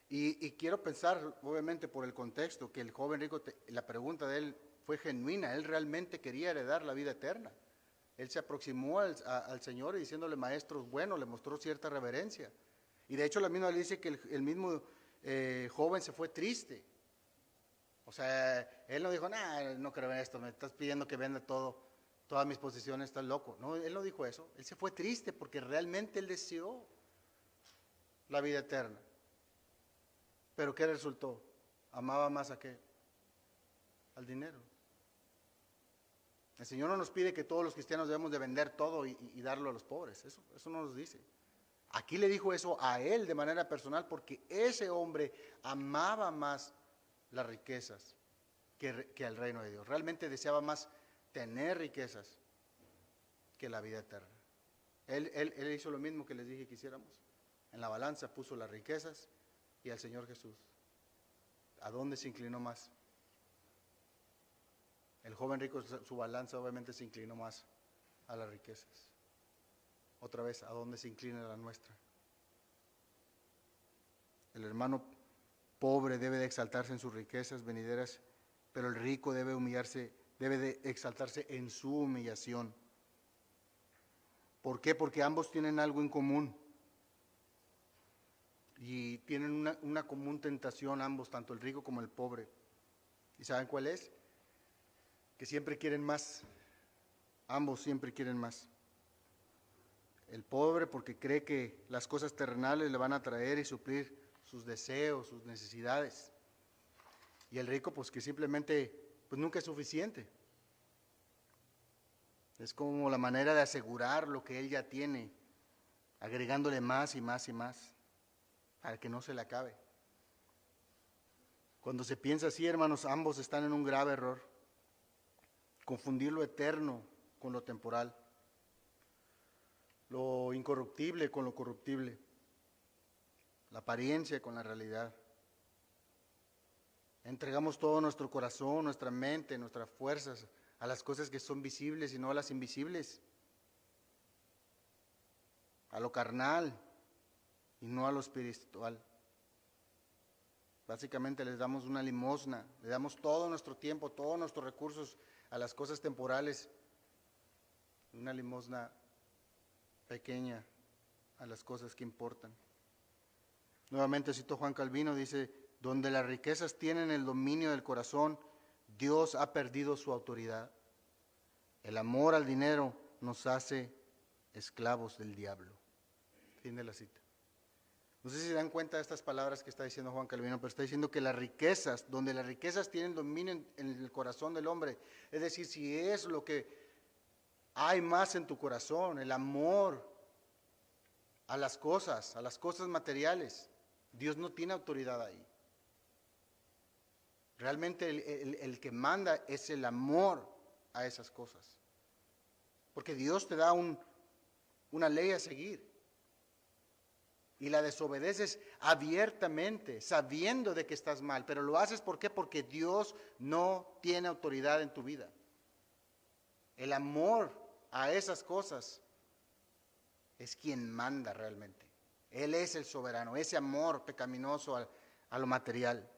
Speaker 1: Y quiero pensar, obviamente por el contexto, que el joven rico, la pregunta de él fue genuina. Él realmente quería heredar la vida eterna. Él se aproximó al Señor y diciéndole: maestro es bueno, le mostró cierta reverencia. Y de hecho la misma le dice que el mismo joven se fue triste. O sea, él no dijo: nah, no creo en esto, me estás pidiendo que venda todas mis posesiones, estás loco. No, él no dijo eso. Él se fue triste porque realmente él deseó la vida eterna. Pero ¿qué resultó? Amaba más a qué? Al dinero. El Señor no nos pide que todos los cristianos debemos de vender todo y darlo a los pobres. Eso no nos dice. Aquí le dijo eso a él de manera personal porque ese hombre amaba más las riquezas que al reino de Dios. Realmente deseaba más tener riquezas que la vida eterna. Él hizo lo mismo que les dije que hiciéramos. En la balanza puso las riquezas y al Señor Jesús. ¿A dónde se inclinó más? El joven rico, su balanza obviamente se inclinó más a las riquezas. Otra vez, ¿a dónde se inclina la nuestra? El hermano pobre debe de exaltarse en sus riquezas venideras, pero el rico debe de exaltarse en su humillación. ¿Por qué? Porque ambos tienen algo en común. Y tienen una común tentación ambos, tanto el rico como el pobre. ¿Y saben cuál es? Que siempre quieren más. Ambos siempre quieren más. El pobre porque cree que las cosas terrenales le van a traer y suplir sus deseos, sus necesidades. Y el rico pues que simplemente pues nunca es suficiente. Es como la manera de asegurar lo que él ya tiene, agregándole más y más y más, para que no se le acabe. Cuando se piensa así, hermanos, ambos están en un grave error. Confundir lo eterno con lo temporal, lo incorruptible con lo corruptible, la apariencia con la realidad. Entregamos todo nuestro corazón, nuestra mente, nuestras fuerzas a las cosas que son visibles y no a las invisibles, a lo carnal y no a lo espiritual. Básicamente les damos una limosna, le damos todo nuestro tiempo, todos nuestros recursos a las cosas temporales, una limosna pequeña a las cosas que importan. Nuevamente cito Juan Calvino, dice: donde las riquezas tienen el dominio del corazón, Dios ha perdido su autoridad. El amor al dinero nos hace esclavos del diablo. Fin de la cita. No sé si se dan cuenta de estas palabras que está diciendo Juan Calvino, pero está diciendo que las riquezas, donde las riquezas tienen dominio en el corazón del hombre, es decir, si es lo que hay más en tu corazón, el amor a las cosas materiales, Dios no tiene autoridad ahí. Realmente el que manda es el amor a esas cosas. Porque Dios te da una ley a seguir. Y la desobedeces abiertamente, sabiendo de que estás mal. Pero lo haces ¿por qué? Porque Dios no tiene autoridad en tu vida. El amor a esas cosas es quien manda realmente. Él es el soberano, ese amor pecaminoso a lo material.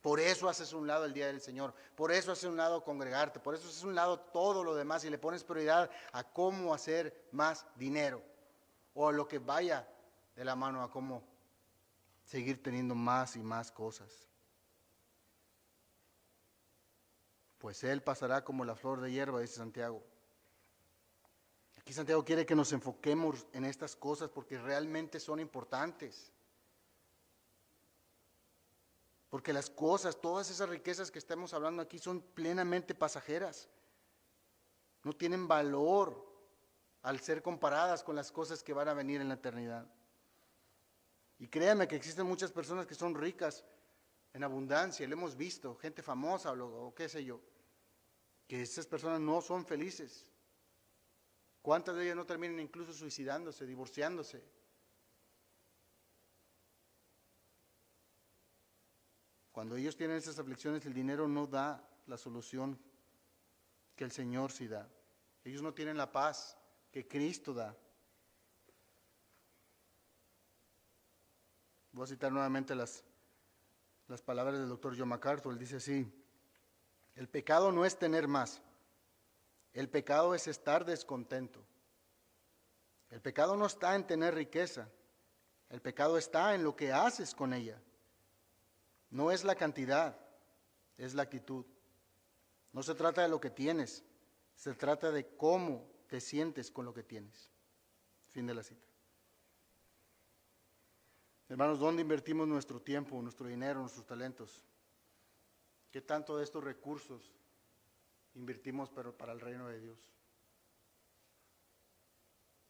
Speaker 1: Por eso haces un lado el día del Señor, por eso haces un lado congregarte, por eso haces un lado todo lo demás y le pones prioridad a cómo hacer más dinero o lo que vaya de la mano a cómo seguir teniendo más y más cosas. Pues él pasará como la flor de hierba, dice Santiago. Aquí Santiago quiere que nos enfoquemos en estas cosas porque realmente son importantes. Porque las cosas, todas esas riquezas que estamos hablando aquí son plenamente pasajeras. No tienen valor al ser comparadas con las cosas que van a venir en la eternidad. Y créanme que existen muchas personas que son ricas en abundancia, lo hemos visto, gente famosa o qué sé yo, que esas personas no son felices. ¿Cuántas de ellas no terminan incluso suicidándose, divorciándose? Cuando ellos tienen esas aflicciones, el dinero no da la solución que el Señor sí da. Ellos no tienen la paz que Cristo da. Voy a citar nuevamente las palabras del doctor John MacArthur. Él dice así: el pecado no es tener más, el pecado es estar descontento. El pecado no está en tener riqueza, el pecado está en lo que haces con ella. No es la cantidad, es la actitud. No se trata de lo que tienes, se trata de cómo te sientes con lo que tienes. Fin de la cita. Hermanos, ¿dónde invertimos nuestro tiempo, nuestro dinero, nuestros talentos? ¿Qué tanto de estos recursos invertimos para el reino de Dios?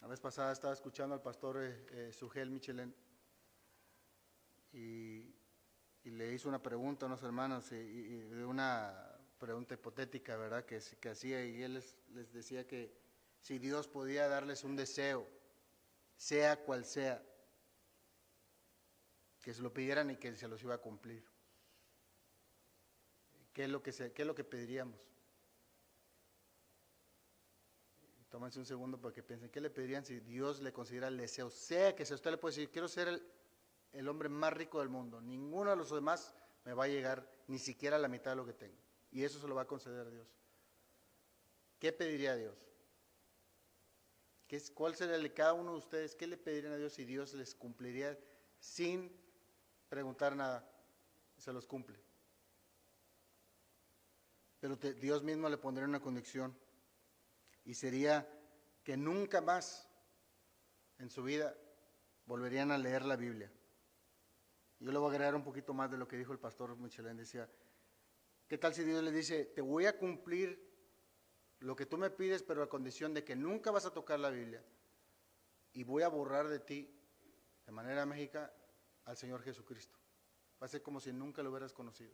Speaker 1: La vez pasada estaba escuchando al pastor Sugel Michelin y le hizo una pregunta a unos hermanos, y una pregunta hipotética, ¿verdad?, que hacía, y él les decía que si Dios podía darles un deseo, sea cual sea, que se lo pidieran y que se los iba a cumplir. ¿Qué es lo que pediríamos? Tómense un segundo para que piensen, ¿qué le pedirían si Dios le considera el deseo? Sea que sea, usted le puede decir, quiero ser el hombre más rico del mundo, ninguno de los demás me va a llegar ni siquiera a la mitad de lo que tengo, y eso se lo va a conceder Dios. ¿Qué pediría a Dios? ¿Cuál sería el de cada uno de ustedes? ¿Qué le pedirían a Dios y Dios les cumpliría sin preguntar nada? Se los cumple. Pero Dios mismo le pondría una condición, y sería que nunca más en su vida volverían a leer la Biblia. Yo le voy a agregar un poquito más de lo que dijo el pastor Michelin. Decía, ¿qué tal si Dios le dice, te voy a cumplir lo que tú me pides, pero a condición de que nunca vas a tocar la Biblia, y voy a borrar de ti, de manera mágica, al Señor Jesucristo? Va a ser como si nunca lo hubieras conocido.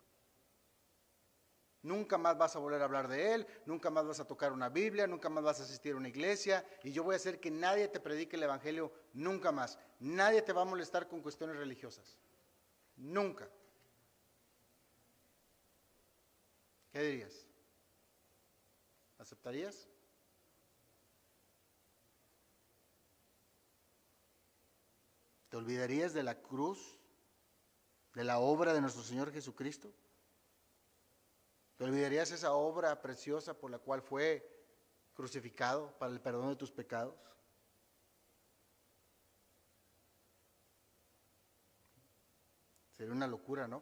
Speaker 1: Nunca más vas a volver a hablar de Él, nunca más vas a tocar una Biblia, nunca más vas a asistir a una iglesia, y yo voy a hacer que nadie te predique el Evangelio nunca más. Nadie te va a molestar con cuestiones religiosas. Nunca. ¿Qué dirías? ¿Aceptarías? ¿Te olvidarías de la cruz, de la obra de nuestro Señor Jesucristo? ¿Te olvidarías esa obra preciosa por la cual fue crucificado para el perdón de tus pecados? Sería una locura, ¿no?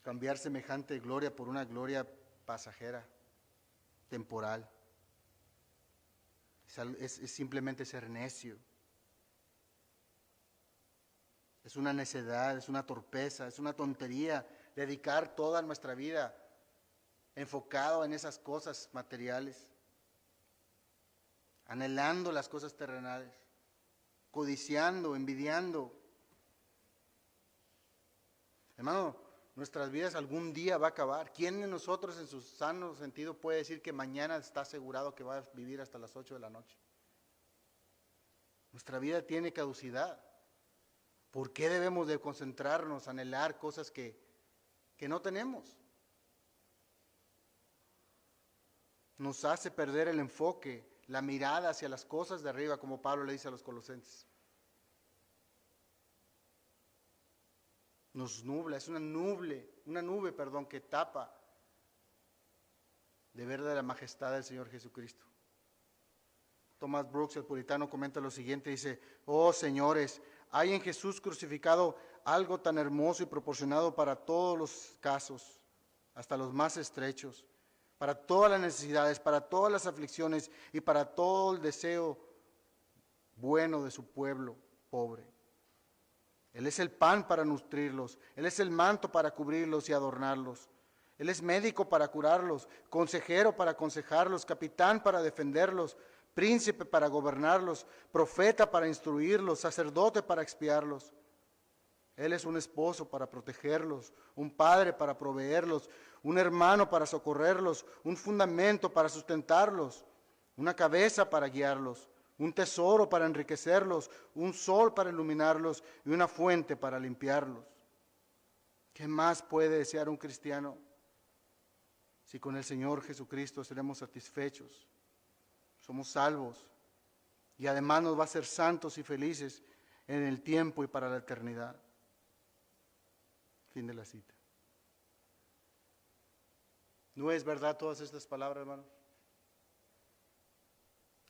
Speaker 1: Cambiar semejante gloria por una gloria pasajera, temporal. Es simplemente ser necio. Es una necedad, es una torpeza, es una tontería dedicar toda nuestra vida enfocado en esas cosas materiales, anhelando las cosas terrenales, codiciando, envidiando. Hermano, nuestras vidas algún día va a acabar. ¿Quién de nosotros en su sano sentido puede decir que mañana está asegurado que va a vivir hasta las 8 de la noche? Nuestra vida tiene caducidad. ¿Por qué debemos de concentrarnos, anhelar cosas que no tenemos? Nos hace perder el enfoque, la mirada hacia las cosas de arriba, como Pablo le dice a los colosenses. Nos nubla, es una nube, que tapa de ver de la majestad del Señor Jesucristo. Thomas Brooks, el puritano, comenta lo siguiente, dice, oh señores, hay en Jesús crucificado algo tan hermoso y proporcionado para todos los casos, hasta los más estrechos. para todas las necesidades, para todas las aflicciones y para todo el deseo bueno de su pueblo pobre. Él es el pan para nutrirlos, Él es el manto para cubrirlos y adornarlos. Él es médico para curarlos, consejero para aconsejarlos, capitán para defenderlos, príncipe para gobernarlos, profeta para instruirlos, sacerdote para expiarlos. Él es un esposo para protegerlos, un padre para proveerlos, un hermano para socorrerlos, un fundamento para sustentarlos, una cabeza para guiarlos, un tesoro para enriquecerlos, un sol para iluminarlos y una fuente para limpiarlos. ¿Qué más puede desear un cristiano si con el Señor Jesucristo seremos satisfechos, somos salvos y además nos va a hacer santos y felices en el tiempo y para la eternidad? Fin de la cita. ¿No es verdad todas estas palabras, hermanos?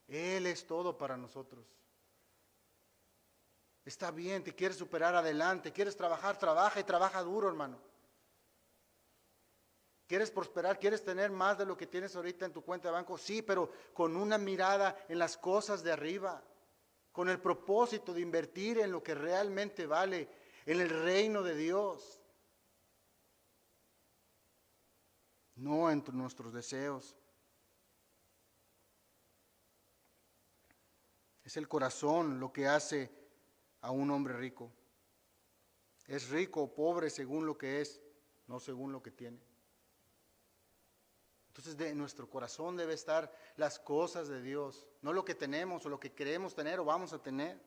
Speaker 1: Él es todo para nosotros. Está bien, te quieres superar, adelante. Quieres trabajar, trabaja y trabaja duro, hermano. ¿Quieres prosperar? ¿Quieres tener más de lo que tienes ahorita en tu cuenta de banco? Sí, pero con una mirada en las cosas de arriba, con el propósito de invertir en lo que realmente vale, en el reino de Dios. No en nuestros deseos. Es el corazón lo que hace a un hombre rico. Es rico o pobre según lo que es, no según lo que tiene. Entonces de nuestro corazón debe estar las cosas de Dios, no lo que tenemos o lo que queremos tener o vamos a tener.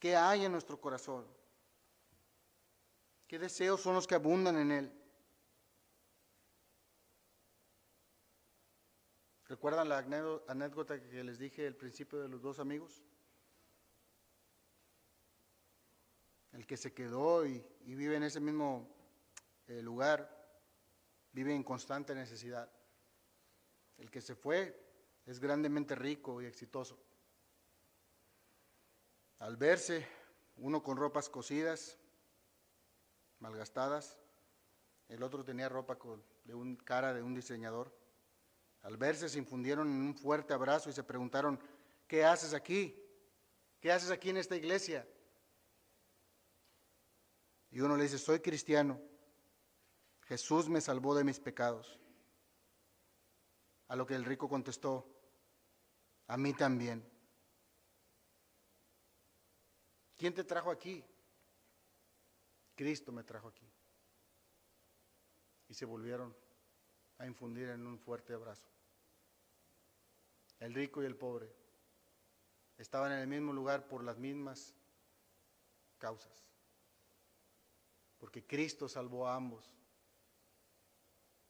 Speaker 1: ¿Qué hay en nuestro corazón? ¿Qué deseos son los que abundan en él? ¿Recuerdan la anécdota que les dije al principio de los dos amigos? El que se quedó y vive en ese mismo lugar, vive en constante necesidad. El que se fue es grandemente rico y exitoso. Al verse uno con ropas cosidas, malgastadas, el otro tenía ropa de cara de un diseñador. Al verse se infundieron en un fuerte abrazo y se preguntaron, ¿qué haces aquí? ¿Qué haces aquí en esta iglesia? Y uno le dice, soy cristiano. Jesús me salvó de mis pecados. A lo que el rico contestó, a mí también. ¿Quién te trajo aquí? Cristo me trajo aquí. Y se volvieron a infundir en un fuerte abrazo. El rico y el pobre estaban en el mismo lugar por las mismas causas. Porque Cristo salvó a ambos.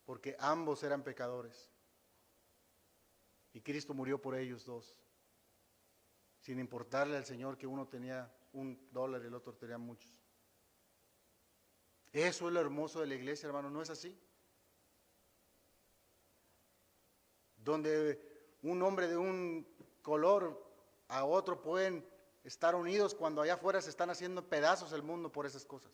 Speaker 1: Porque ambos eran pecadores. Y Cristo murió por ellos dos. Sin importarle al Señor que uno tenía $1 y el otro tenía muchos. Eso es lo hermoso de la iglesia, hermano, ¿no es así? Donde un hombre de un color a otro pueden estar unidos cuando allá afuera se están haciendo pedazos el mundo por esas cosas.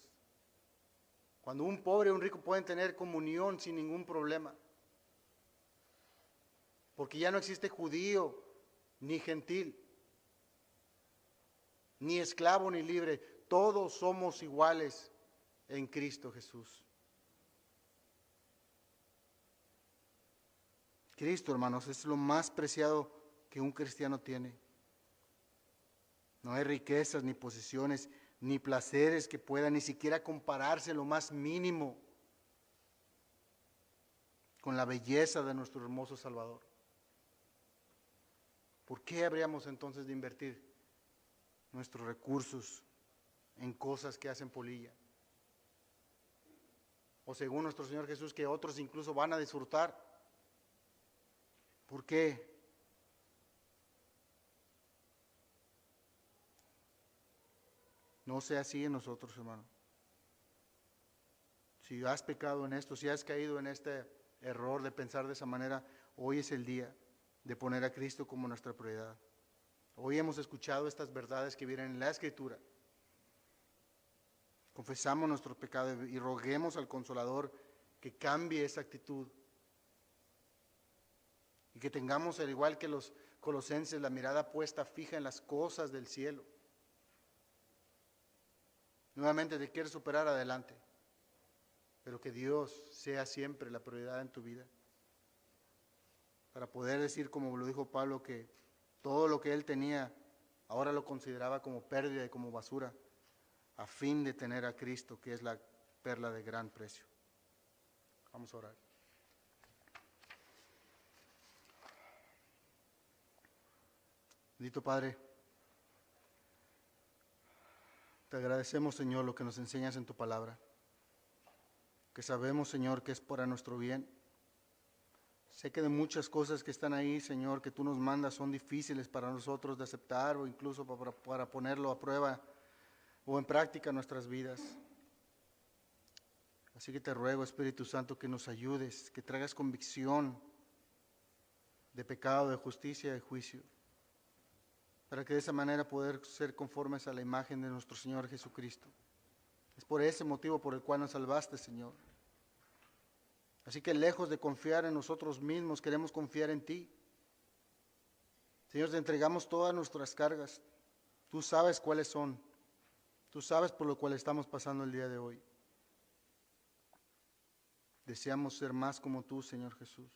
Speaker 1: Cuando un pobre y un rico pueden tener comunión sin ningún problema. Porque ya no existe judío ni gentil, ni esclavo ni libre. Todos somos iguales en Cristo Jesús. Cristo, hermanos, es lo más preciado que un cristiano tiene. No hay riquezas, ni posesiones, ni placeres que puedan ni siquiera compararse lo más mínimo con la belleza de nuestro hermoso Salvador. ¿Por qué habríamos entonces de invertir nuestros recursos en cosas que hacen polilla? O según nuestro Señor Jesús, que otros incluso van a disfrutar. ¿Por qué? No sea así en nosotros, hermano. Si has pecado en esto, si has caído en este error de pensar de esa manera, hoy es el día de poner a Cristo como nuestra prioridad. Hoy hemos escuchado estas verdades que vienen en la Escritura. Confesamos nuestro pecado y roguemos al Consolador que cambie esa actitud Y que tengamos, al igual que los colosenses, la mirada puesta fija en las cosas del cielo. Nuevamente te quieres superar, adelante, pero que Dios sea siempre la prioridad en tu vida. Para poder decir, como lo dijo Pablo, que todo lo que él tenía, ahora lo consideraba como pérdida y como basura, a fin de tener a Cristo, que es la perla de gran precio. Vamos a orar. Bendito Padre, te agradecemos, Señor, lo que nos enseñas en tu palabra, que sabemos, Señor, que es para nuestro bien. Sé que de muchas cosas que están ahí, Señor, que tú nos mandas son difíciles para nosotros de aceptar o incluso para ponerlo a prueba o en práctica en nuestras vidas. Así que te ruego, Espíritu Santo, que nos ayudes, que traigas convicción de pecado, de justicia y de juicio, para que de esa manera poder ser conformes a la imagen de nuestro Señor Jesucristo. Es por ese motivo por el cual nos salvaste, Señor. Así que lejos de confiar en nosotros mismos, queremos confiar en ti. Señor, te entregamos todas nuestras cargas. Tú sabes cuáles son. Tú sabes por lo cual estamos pasando el día de hoy. Deseamos ser más como tú, Señor Jesús.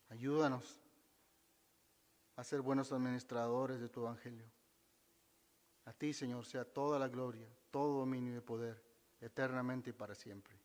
Speaker 1: Ayúdanos a ser buenos administradores de tu evangelio. A ti, Señor, sea toda la gloria, todo dominio y poder, eternamente y para siempre.